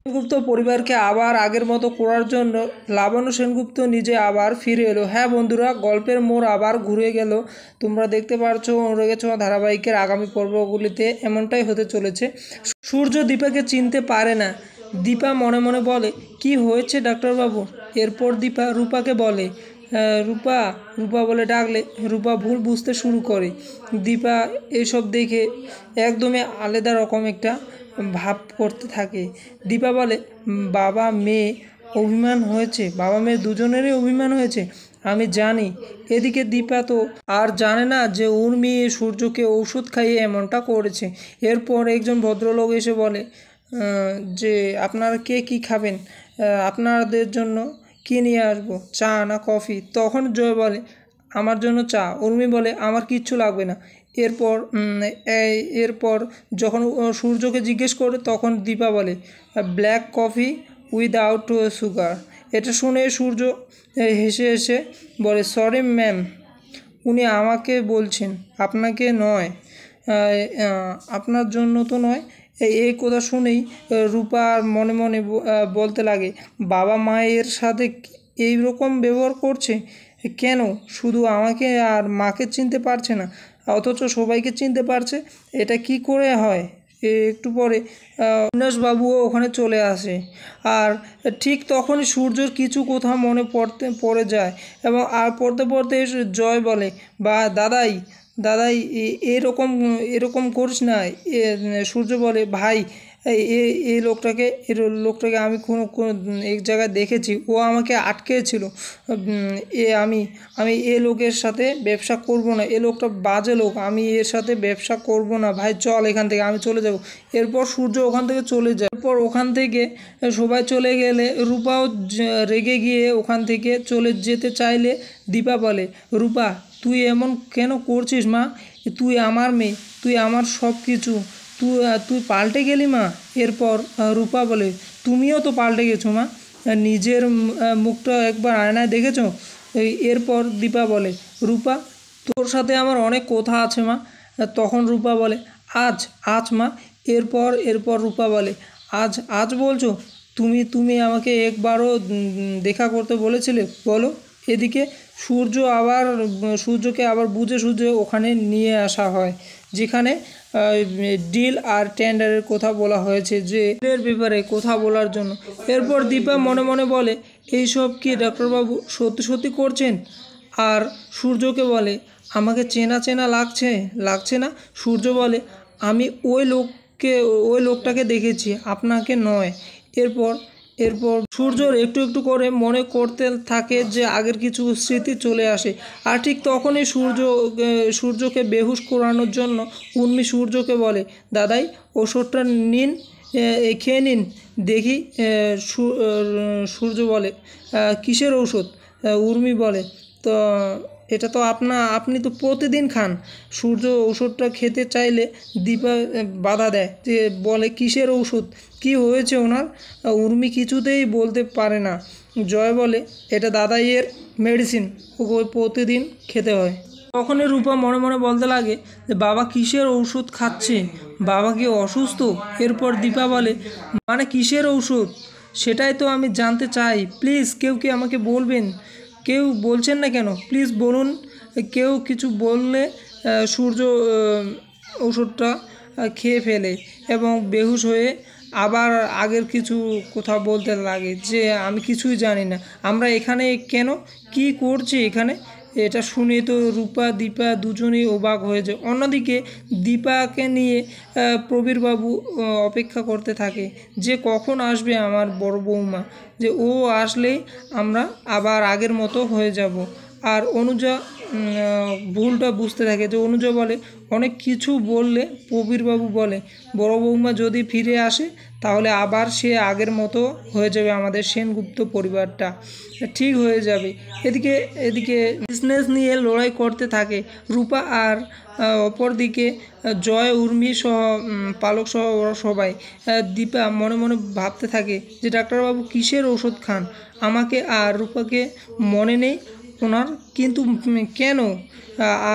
সেনগুপ্ত পরিবারকে আবার আগের মতো করার জন্য লাবণ্য সেনগুপ্ত নিজে আবার ফিরে এলো। হ্যাঁ বন্ধুরা, গল্পের মোড় আবার ঘুরে গেল। তোমরা দেখতে পারছো অনুরাগের ছোঁয়া ধারাবাহিকের আগামী পর্বগুলিতে এমনটাই হতে চলেছে। সূর্য দীপাকে চিনতে পারে না। দীপা মনে মনে বলে, কি হয়েছে ডাক্তারবাবু? এরপর দীপা রূপাকে বলে, রূপা রূপা বলে ডাকলে রূপা ভুল বুঝতে শুরু করে। দীপা এসব দেখে একদমই আলাদা রকম একটা ভাব করতে থাকে। দীপা বলে, বাবা মেয়ে অভিমান হয়েছে, বাবা মেয়ে দুজনেরই অভিমান হয়েছে, আমি জানি। এদিকে দীপা তো আর জানে না যে উর্মি সূর্যকে ঔষধ খাইয়ে এমনটা করেছে। এরপর একজন ভদ্রলোক এসে বলে যে আপনারা কে কী খাবেন, আপনাদের জন্য কী নিয়ে আসবো, চা না কফি? তখন জয় বলে, আমার জন্য চা। উর্মি বলে, আমার কিচ্ছু লাগবে না। এরপর যখন সূর্যকে জিজ্ঞেস করে তখন দীপা বলে, ব্ল্যাক কফি উইদাউট সুগার। এটা শুনে সূর্য হেসে হেসে বলে, সরি ম্যাম, উনি আমাকে বলছেন, আপনাকে নয়, আপনার জন্য তো নয়। এই কথা শুনেই রূপা মনে মনে বলতে লাগে, বাবা মায়ের সাথে এই রকম ব্যবহার করছে কেন? শুধু আমাকে আর মাকে চিনতে পারছে না, অথচ সবাইকে চিনতে পারছে। এটা কি করে হয়? একটু পরে উমেশবাবুও ওখানে চলে আসে। আর ঠিক তখনই সূর্যর কিছু কথা মনে পড়ে যায় এবং আর পড়তে পড়তে জয় বলে, বা দাদাই দাদাই এরকম এরকম করিস না। সূর্য বলে, ভাই এই লোকটাকে আমি কোনো এক জায়গায় দেখেছি, ও আমাকে আটকেছিল। আমি আমি এ লোকের সাথে ব্যবসা করব না, এ লোকটা বাজে লোক, আমি এর সাথে ব্যবসা করব না, ভাই চল এখান থেকে, আমি চলে যাব। এরপর সূর্য ওখান থেকে চলে যায়। এরপর ওখান থেকে সবাই চলে গেলে রূপাও রেগে গিয়ে ওখান থেকে চলে যেতে চাইলে দীপা বলে, রূপা তুই এমন কেন করছিস মা? তুই আমার মেয়ে, তুই আমার সব কিছু, তুই পাল্টে গেলি মা। এরপর রূপা বলে, তুমিও তো পাল্টে গেছো মা, নিজের মুখটা একবার আয়নায় দেখেছো? এরপর দীপা বলে, রূপা তোর সাথে আমার অনেক কথা আছে মা। তখন রূপা বলে, আজ আজ মা। এরপর রূপা বলে, আজ বলছো? তুমি আমাকে একবারও দেখা করতে বলেছিলে, বলো। এদিকে সূর্যকে আবার বুঝে সুঝে ওখানে নিয়ে আসা হয়, যেখানে ডিল আর টেন্ডারের কথা বলা হয়েছে, যে ডিলের ব্যাপারে কথা বলার জন্য। এরপর দীপা মনে মনে বলে, এইসব কি ডাক্তারবাবু সত্যি সত্যি করছেন? আর সূর্যকে বলে, আমাকে চেনা চেনা লাগছে না? সূর্য বলে, আমি ওই লোকটাকে দেখেছি, আপনাকে নয়। এরপর সূর্যর একটু একটু করে মনে করতে থাকে যে আগের কিছু স্মৃতি চলে আসে। আর ঠিক তখনই সূর্যকে বেহুশ করানোর জন্য উর্মি সূর্যকে বলে, দাদাই ওষুধটা নিন, খেয়ে নিন দেখি। সূর্য বলে, কিসের ঔষধ? উর্মি বলে, তো এটা তো আপনি তো প্রতিদিন খান। সূর্য ওষুধটা খেতে চাইলে দীপা বাধা দেয়, যে বলে, কিসের ঔষধ, কি হয়েছে ওনার? উর্মি কিছুতেই বলতে পারে না। জয় বলে, এটা দাদাইয়ের মেডিসিন, ওকে প্রতিদিন খেতে হয়। তখনই রূপা মনে মনে বলতে লাগে যে বাবা কিসের ঔষধ খাচ্ছে, বাবা কি অসুস্থ? এরপর দীপা বলে, মানে কিসের ঔষধ সেটাই তো আমি জানতে চাই, প্লিজ কেউ কি আমাকে বলবেন? কেউ বলছেন না কেন, প্লিজ বলুন। কেউ কিছু বললে সূর্য ওষুধটা খেয়ে ফেলে এবং বেহুশ হয়ে আবার আগের কিছু কথা বলতে লাগে, যে আমি কিছুই জানি না, আমরা এখানে কেন, কি করছি এখানে? এটা শুনে তো রূপা দীপা দুজনেই অবাক হয়ে যায়। অন্যদিকে দীপাকে নিয়ে প্রবীরবাবু অপেক্ষা করতে থাকে, যে কখন আসবে আমার বড় বৌমা, যে ও আসলেই আমরা আবার আগের মতো হয়ে যাব। আর অনুজা ভুলটা বুঝতে থাকে, যে অনুজা বলে, অনেক কিছু বললে প্রবীরবাবু বলে, বড় বৌমা যদি ফিরে আসে তাহলে আবার সে আগের মতো হয়ে যাবে, আমাদের সেনগুপ্ত পরিবারটা ঠিক হয়ে যাবে। এদিকে বিজনেস নিয়ে লড়াই করতে থাকে রূপা, আর অপরদিকে জয়, উর্মি সহ পালক সহ ওরা সবাই। দীপা মনে মনে ভাবতে থাকে যে ডাক্তারবাবু কিসের ওষুধ খান, আমাকে আর রূপাকে মনে নেই ওনার, কিন্তু কেন?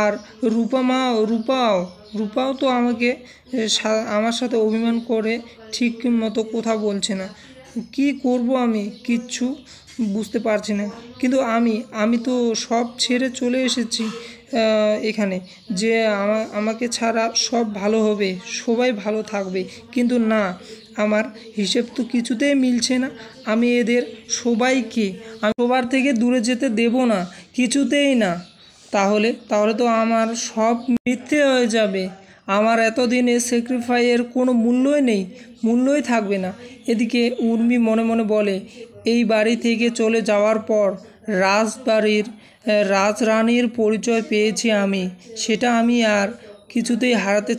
আর রূপাও তো আমার সাথে অভিমান করে ঠিক মতো কথা বলছে না। কি করব আমি কিচ্ছু বুঝতে পারছি না। কিন্তু আমি তো সব ছেড়ে চলে এসেছি এখানে, যে আমাকে ছাড়া সব ভালো হবে, সবাই ভালো থাকবে। কিন্তু না, আমার হিসেব তো কিছুতেই মিলছে না। আমি এদের সবাইকে আমি সবার থেকে দূরে যেতে দেব না, কিছুতেই না। তাহলে তো আমার সব মিথ্যে হয়ে যাবে। আমার এতদিনের স্যাক্রিফাইসের কোনো মূল্যই থাকবে না। এদিকে উর্মি মনে মনে বলে, এই বাড়ি থেকে চলে যাওয়ার পর রাজরানীর পরিচয় পেয়েছি আমি, সেটা আমি আর কিছুতেই হারাতে